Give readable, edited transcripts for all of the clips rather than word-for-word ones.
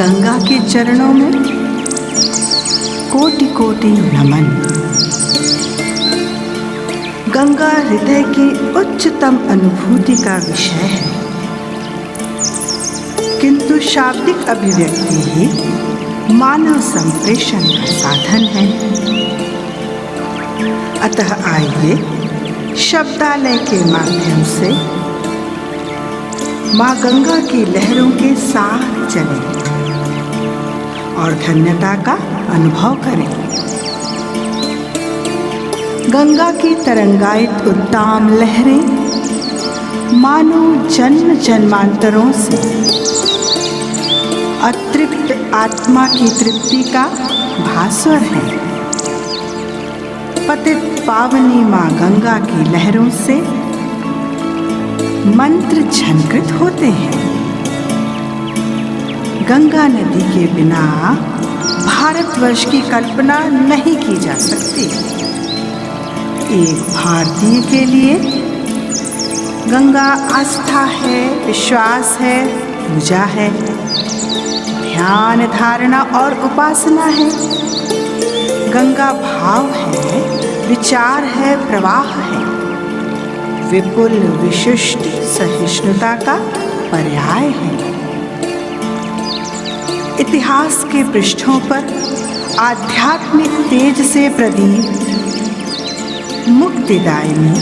गंगा के चरणों में कोटि कोटि नमन। गंगा हृदय की उच्चतम अनुभूति का विषय है, किंतु शाब्दिक अभिव्यक्ति ही मानव संप्रेषण का साधन है। अतः आइए शब्दालय के माध्यम से माँ गंगा की लहरों के साथ चलें और धन्यता का अनुभव करें। गंगा की तरंगायित उद्दाम लहरें मानो जन्म जन्मांतरों से अतृप्त आत्मा की तृप्ति का भास्वर है। पतित पावनी माँ गंगा की लहरों से मंत्र झंकृत होते हैं। गंगा नदी के बिना भारतवर्ष की कल्पना नहीं की जा सकती। एक भारतीय के लिए गंगा आस्था है, विश्वास है, पूजा है, ध्यान धारणा और उपासना है। गंगा भाव है, विचार है, प्रवाह है, विपुल विशिष्ट सहिष्णुता का पर्याय है। इतिहास के पृष्ठों पर आध्यात्मिक तेज से प्रदीप्त मुक्तिदायिनी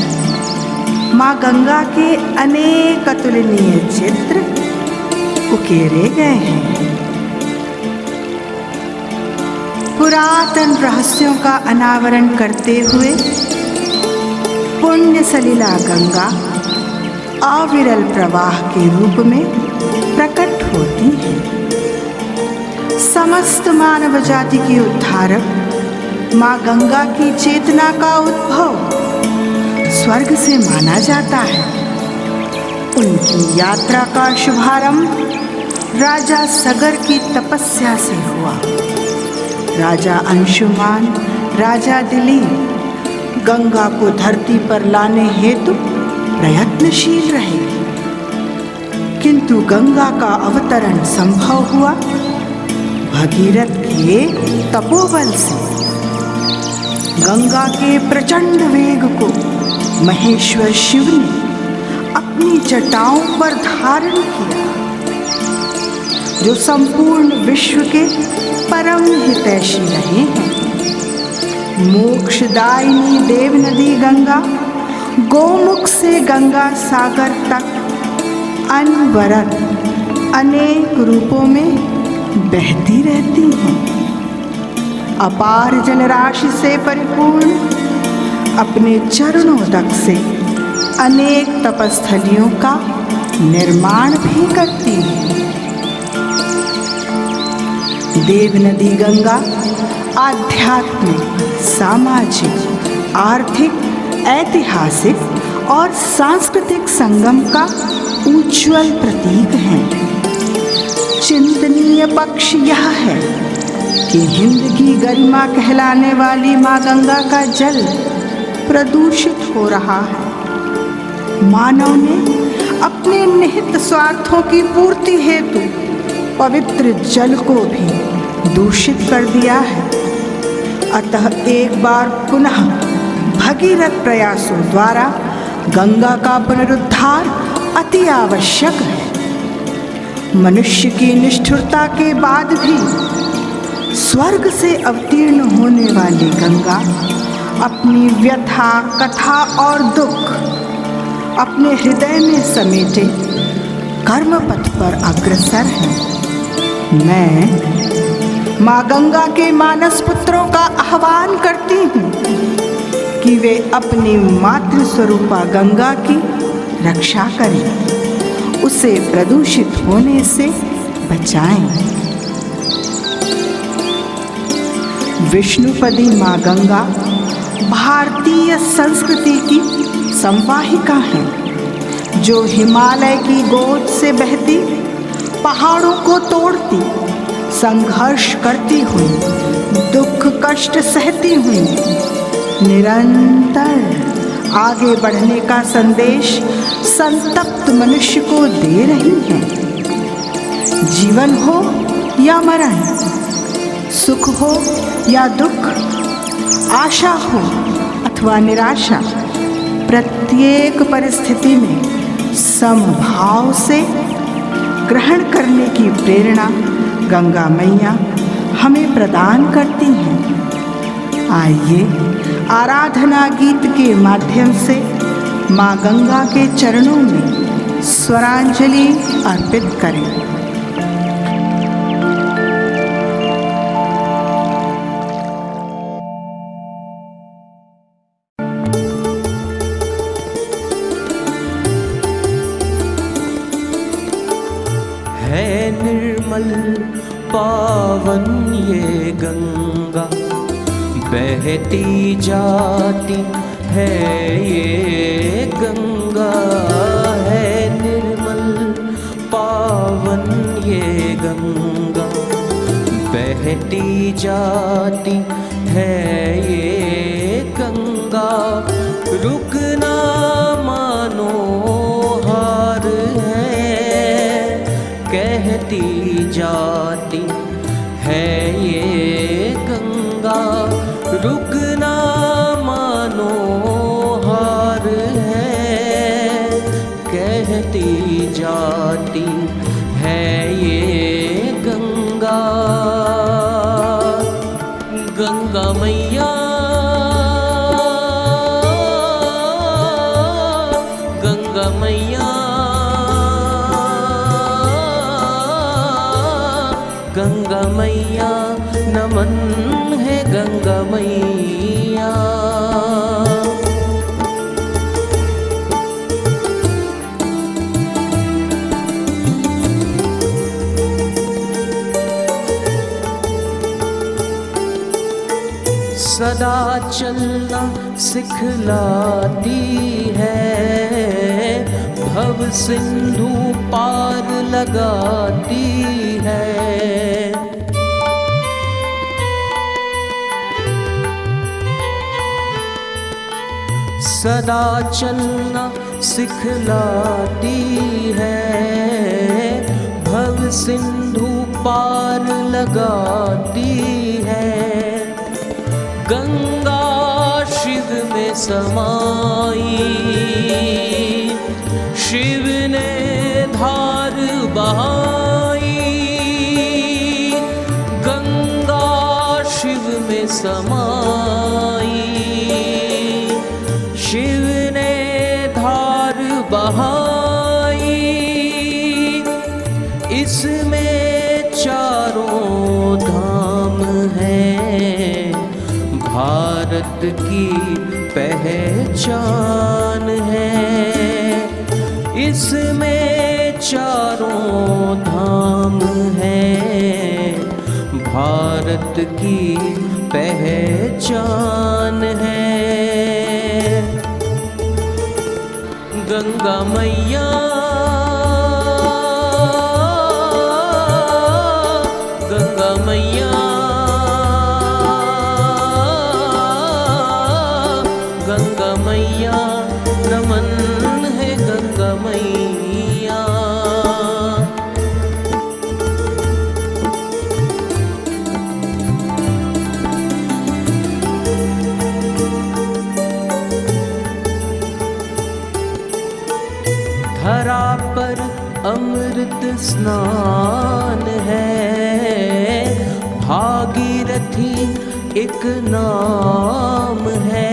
माँ गंगा के अनेक अतुलनीय चित्र उकेरे गए हैं। पुरातन रहस्यों का अनावरण करते हुए पुण्य सलिला गंगा अविरल प्रवाह के रूप में प्रकट होती है। समस्त मानव जाति की उद्धारक माँ गंगा की चेतना का उद्भव स्वर्ग से माना जाता है। उनकी यात्रा का शुभारंभ राजा सगर की तपस्या से हुआ। राजा अंशुमान, राजा दिलीप गंगा को धरती पर लाने हेतु प्रयत्नशील रहे, किंतु गंगा का अवतरण संभव हुआ भगीरथ के तपोबल से। गंगा के प्रचंड वेग को महेश्वर शिव ने अपनी जटाओं पर धारण किया, जो संपूर्ण विश्व के परम हितैषी रहे हैं। मोक्षदायिनी देव नदी गंगा गोमुख से गंगा सागर तक अनवरत अनेक रूपों में बहती रहती हैं। अपार जलराशि से परिपूर्ण अपने चरणों तक से अनेक तपस्थलियों का निर्माण भी करती है। देव नदी गंगा आध्यात्मिक, सामाजिक, आर्थिक, ऐतिहासिक और सांस्कृतिक संगम का उज्ज्वल प्रतीक है। चिंतनीय पक्ष यह है कि हिंद की गरिमा कहलाने वाली माँ गंगा का जल प्रदूषित हो रहा है। मानव ने अपने निहित स्वार्थों की पूर्ति हेतु पवित्र जल को भी दूषित कर दिया है। अतः एक बार पुनः भगीरथ प्रयासों द्वारा गंगा का पुनरुद्धार अति आवश्यक है। मनुष्य की निष्ठुरता के बाद भी स्वर्ग से अवतीर्ण होने वाली गंगा अपनी व्यथा, कथा और दुख अपने हृदय में समेटे कर्मपथ पर अग्रसर है। मैं माँ गंगा के मानस पुत्रों का आह्वान करती हूँ कि वे अपनी मातृ स्वरूपा गंगा की रक्षा करें, उसे प्रदूषित होने से बचाएं। विष्णुपदी माँ गंगा भारतीय संस्कृति की संवाहिका है, जो हिमालय की गोद से बहती, पहाड़ों को तोड़ती, संघर्ष करती हुई, दुख कष्ट सहती हुई निरंतर आगे बढ़ने का संदेश संतप्त मनुष्य को दे रही है। जीवन हो या मरण, सुख हो या दुख, आशा हो अथवा निराशा, प्रत्येक परिस्थिति में समभाव से ग्रहण करने की प्रेरणा गंगा मैया हमें प्रदान करती हैं। आइए आराधना गीत के माध्यम से माँ गंगा के चरणों में स्वरांजलि अर्पित करें। है निर्मल पावन ये गंगा, बहती जाती है ये गंगा। है निर्मल पावन ये गंगा, बहती जाती है ये गंगा। रुकना मानो हार है, कहती जाती है ये गंगा। रुकना मानो हार है, कहती जाती है ये गंगा। गंगा मैया, गंगा मैया, गंगा मैया नमन है गंगा मैया। सदा चलना सिखलाती है, भव सिंधु पार लगाती है। सदा चलना सिखलाती है, भव सिंधु पार लगाती है। गंगा शिव में समाई, शिव ने धार बहाई। गंगा शिव में समाई, शिव ने धार बहाई। इसमें चारों धाम हैं, भारत की पहचान है। इसमें चारों धाम हैं, भारत की पहचान है। गंगा मैया, गंगा मैया, गंगा मैया नमन है गंगा मैया। धरा पर अमृत स्नान है, भागीरथी एक नाम है।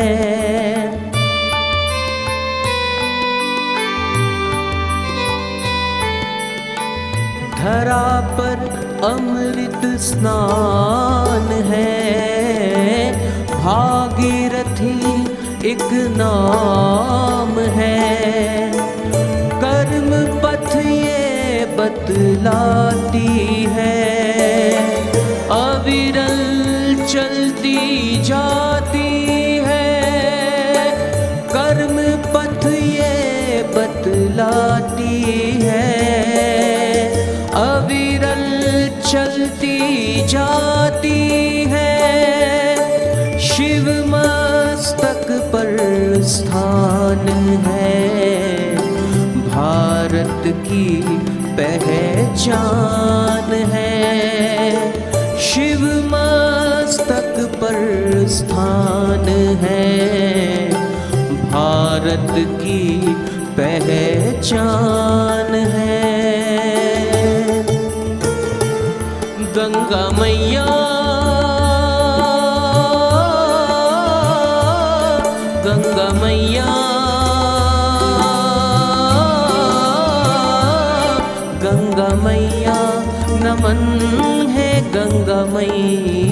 धरा पर अमृत स्नान है, भागीरथी एक नाम है। कर्म पथ ये बतलाती है, अविरल चलती जाती है। कर्म पथ ये बतलाती है, अविरल चलती जाती है। शिव मस्तक पर स्थान है, भारत की पहचान है। भारत की पहचान है। गंगा मैया, गंगा मैया, गंगा मैया, नमन है गंगा मैया